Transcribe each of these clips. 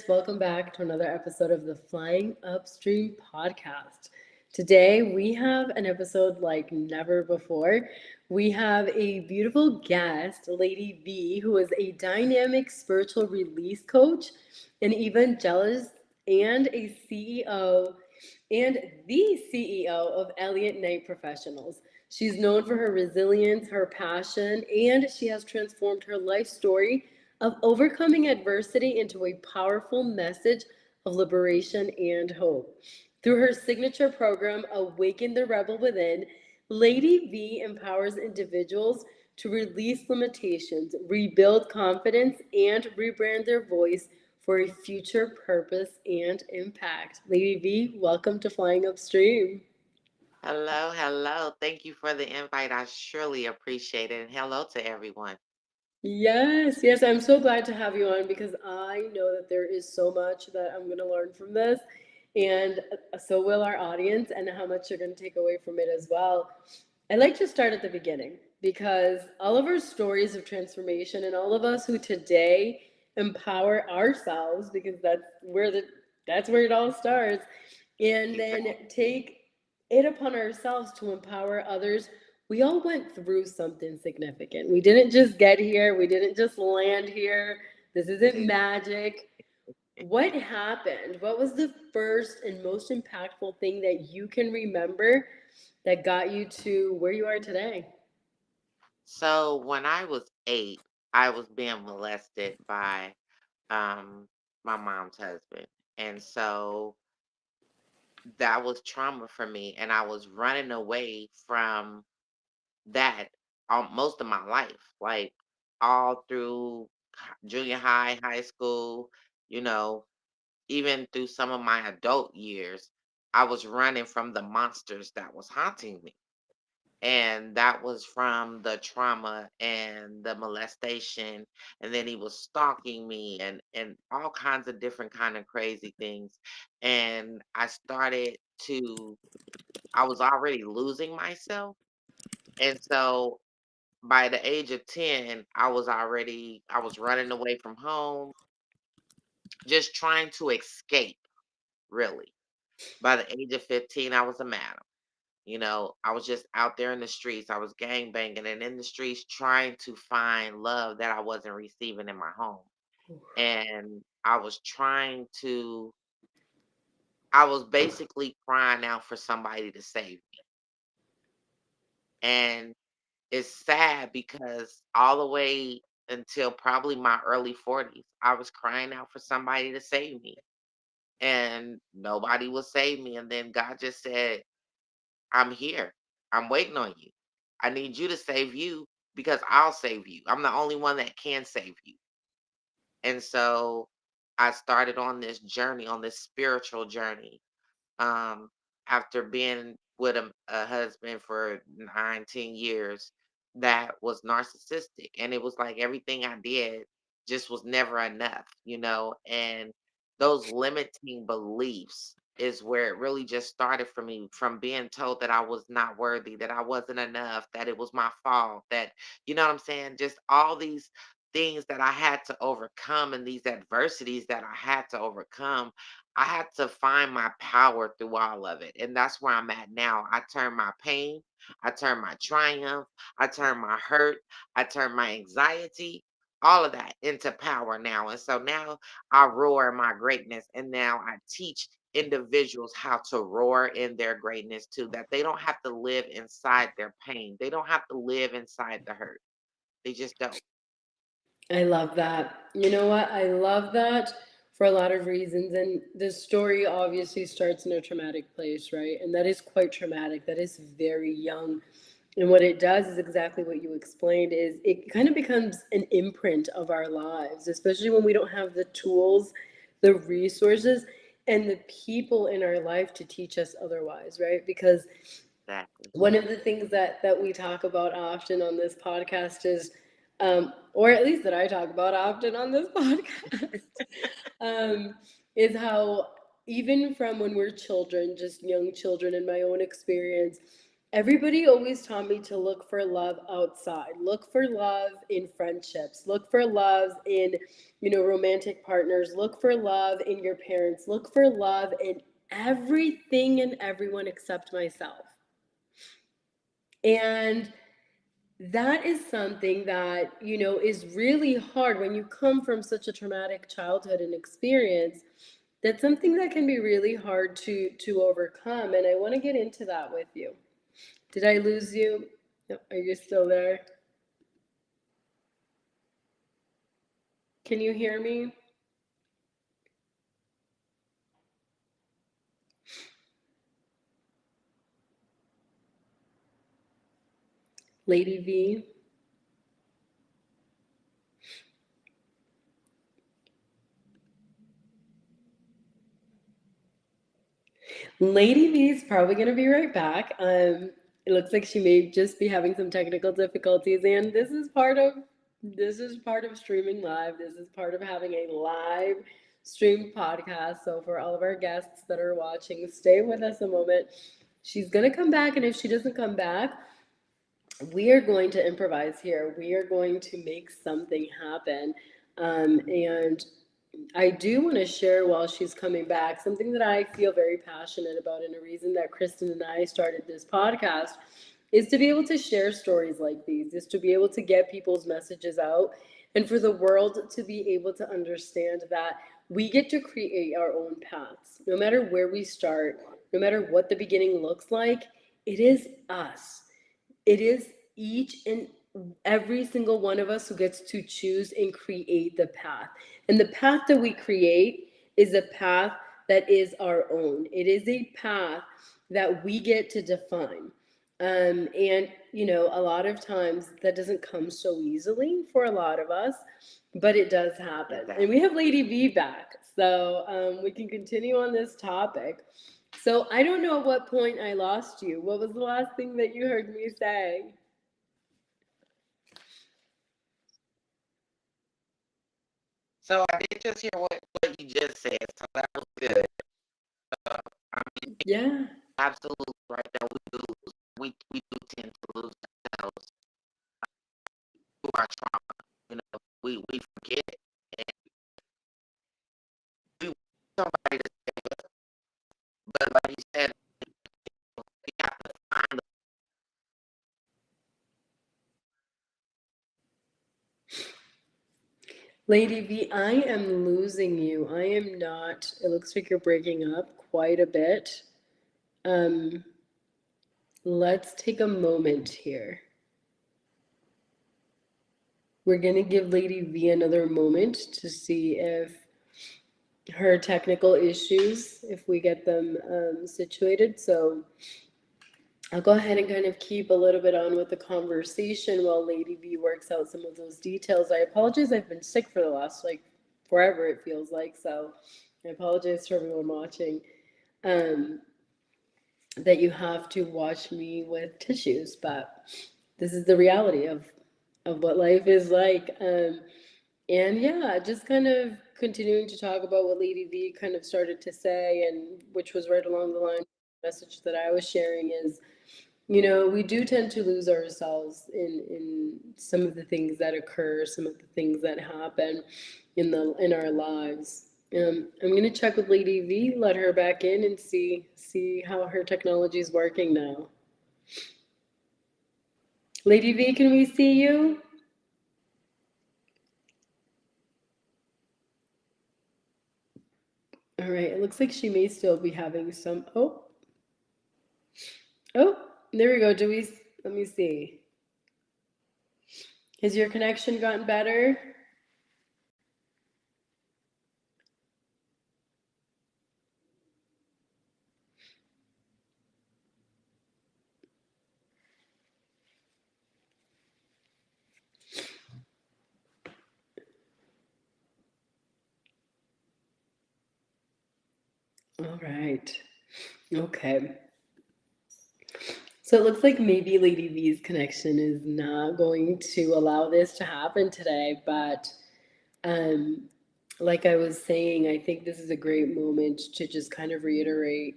Welcome back to another episode of the Flying Upstream podcast. Today we have an episode like never before. We have a beautiful guest, Lady V, who is a dynamic spiritual release coach, an evangelist, and a CEO and the CEO of Elliott Knight Professionals. She's known for her resilience, her passion, and she has transformed her life story of overcoming adversity into a powerful message of liberation and hope. Through her signature program, Awaken the Rebel Within, Lady V empowers individuals to release limitations, rebuild confidence, and rebrand their voice for a future purpose and impact. Lady V, welcome to Flying Upstream. Hello, hello. Thank you for the invite. I surely appreciate it. And hello to everyone. Yes, yes, I'm so glad to have you on because I know that there is so much that I'm going to learn from this, and so will our audience, and how much you're going to take away from it as well. I like to start at the beginning because all of our stories of transformation and all of us who today empower ourselves, because that's where it all starts, and then Exactly. take it upon ourselves to empower others. We all went through something significant. We didn't just get here, we didn't just land here. This isn't magic. What happened? What was the first and most impactful thing that you can remember that got you to where you are today? So when I was 8, I was being molested by um my mom's husband. And so that was trauma for me. And I was running away from that most of my life. Like all through junior high, high school, you know, even through some of my adult years, I was running from the monsters that was haunting me. And that was from the trauma and the molestation. And then he was stalking me and all kinds of different kind of crazy things. And I was already losing myself. And so by the age of 10, I was running away from home, just trying to escape, really. By the age of 15, I was a madam. I was just out there in the streets. I was gang banging and in the streets trying to find love that I wasn't receiving in my home. And I was basically crying out for somebody to save me. And it's sad because all the way until probably my early 40s, I was crying out for somebody to save me. And nobody will save me. And then God just said, I'm here. I'm waiting on you. I need you to save you because I'll save you. I'm the only one that can save you. And so I started on this journey, on this spiritual journey. Um, After being with a husband for 19 years that was narcissistic. And it was like everything I did just was never enough. And those limiting beliefs is where it really just started for me, from being told that I was not worthy, that I wasn't enough, that it was my fault, that, you know what I'm saying? Just all these things that I had to overcome and these adversities that I had to overcome. I had to find my power through all of it. And that's where I'm at now. I turn my pain, I turn my triumph, I turn my hurt, I turn my anxiety, all of that into power now. And so now I roar in my greatness. And now I teach individuals how to roar in their greatness too, that they don't have to live inside their pain. They don't have to live inside the hurt. They just don't. I love that. You know what? I love that for a lot of reasons. And the story obviously starts in a traumatic place, right? And that is quite traumatic. That is very young. And what it does is exactly what you explained is it kind of becomes an imprint of our lives, especially when we don't have the tools, the resources, and the people in our life to teach us otherwise, right? Because Exactly. one of the things that we talk about often on this podcast is or at least that I talk about often on this podcast um, is how even from when we're children, just young children, in my own experience, Everybody always taught me to look for love outside, look for love in friendships, look for love in, romantic partners, look for love in your parents, look for love in everything and everyone except myself. And that is something that, is really hard when you come from such a traumatic childhood and experience. That's something that can be really hard to overcome. And I want to get into that with you. Did I lose you? No, are you still there? Can you hear me? Lady V? Lady V is probably going to be right back. It looks like she may just be having some technical difficulties, and this is part of streaming live. This is part of having a live stream podcast. So for all of our guests that are watching, stay with us a moment. She's going to come back, and if she doesn't come back, we are going to improvise here. We are going to make something happen. And I do want to share while she's coming back something that I feel very passionate about, and a reason that Kristen and I started this podcast is to be able to share stories like these, is to be able to get people's messages out, and for the world to be able to understand that we get to create our own paths. No matter where we start, no matter what the beginning looks like, it is us. It is each and every single one of us who gets to choose and create the path. And the path that we create is a path that is our own. It is a path that we get to define. And, a lot of times that doesn't come so easily for a lot of us, but it does happen. And we Exactly. have Lady V back. So we can continue on this topic. So I don't know at what point I lost you. What was the last thing that you heard me say? So I did just hear what you just said, so that was good. I mean, Yeah. absolutely right there. We do tend to lose ourselves through our trauma. We forget and we want somebody to save us. But like you said, we have to find Lady V, I am losing you. I am not. It looks like you're breaking up quite a bit. Um, let's take a moment here. We're going to give Lady V another moment to see if her technical issues, if we get them situated. So I'll go ahead and kind of keep a little bit on with the conversation while Lady V works out some of those details. I apologize. I've been sick for the last, like, forever, it feels like. So I apologize to everyone watching um, that you have to watch me with tissues, but this is the reality of what life is like. And yeah, just kind of continuing to talk about what Lady V kind of started to say, and which was right along the line message that I was sharing is, we do tend to lose ourselves in some of the things that occur, some of the things that happen in our lives. I'm gonna check with Lady V, let her back in, and see how her technology is working now. Lady V, can we see you? All right. It looks like she may still be having some. Oh, there we go. Let me see. Has your connection gotten better? All right. Okay. So it looks like maybe Lady V's connection is not going to allow this to happen today, but like I was saying, I think this is a great moment to just kind of reiterate.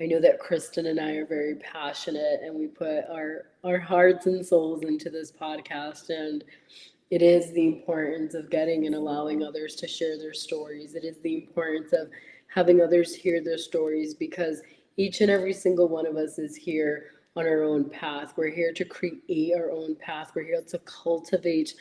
I know that Kristen and I are very passionate and we put our hearts and souls into this podcast, and it is the importance of getting and allowing others to share their stories. It is the importance of having others hear their stories, because each and every single one of us is here on our own path. We're here to create our own path. We're here to cultivate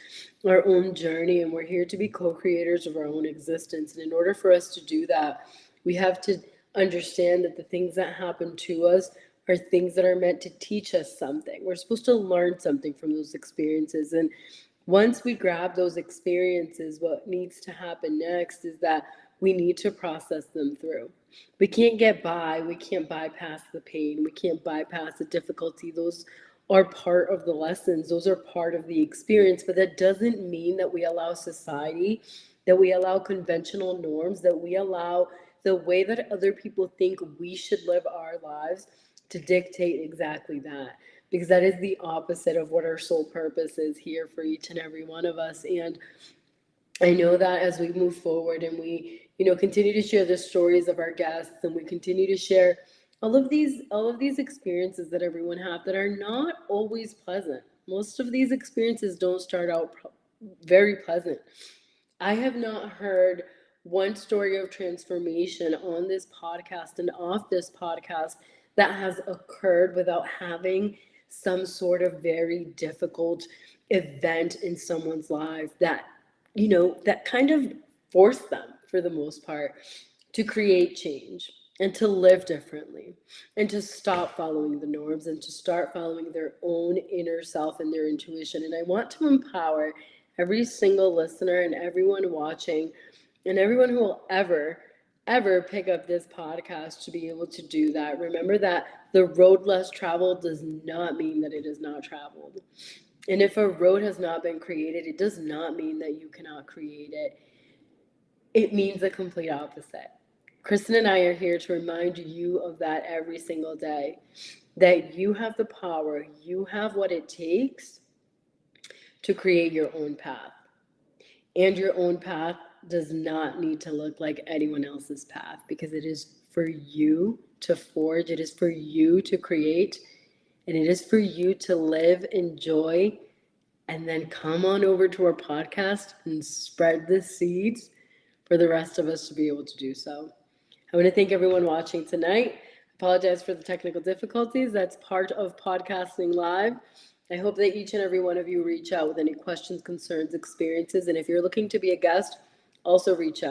our own journey, and we're here to be co creators of our own existence. And in order for us to do that, we have to understand that the things that happen to us are things that are meant to teach us something. We're supposed to learn something from those experiences. And once we grab those experiences, what needs to happen next is that we need to process them through. We can't get by, we can't bypass the pain, we can't bypass the difficulty. Those are part of the lessons, those are part of the experience, but that doesn't mean that we allow society, that we allow conventional norms, that we allow the way that other people think we should live our lives to dictate exactly that, because that is the opposite of what our sole purpose is here for each and every one of us. And I know that as we move forward and we, continue to share the stories of our guests, and we continue to share all of these experiences that everyone have that are not always pleasant. Most of these experiences don't start out very pleasant. I have not heard one story of transformation on this podcast and off this podcast that has occurred without having some sort of very difficult event in someone's life that, that kind of forced them, for the most part, to create change and to live differently and to stop following the norms and to start following their own inner self and their intuition. And I want to empower every single listener and everyone watching and everyone who will ever pick up this podcast to be able to do that. Remember that the road less traveled does not mean that it is not traveled. And if a road has not been created, it does not mean that you cannot create it. It means the complete opposite. Kristen and I are here to remind you of that every single day, that you have the power, you have what it takes to create your own path. And your own path does not need to look like anyone else's path, because it is for you to forge, it is for you to create, and it is for you to live, enjoy, and then come on over to our podcast and spread the seeds for the rest of us to be able to do so. I want to thank everyone watching tonight. Apologize for the technical difficulties. That's part of podcasting live. I hope that each and every one of you reach out with any questions, concerns, experiences. And if you're looking to be a guest, also reach out.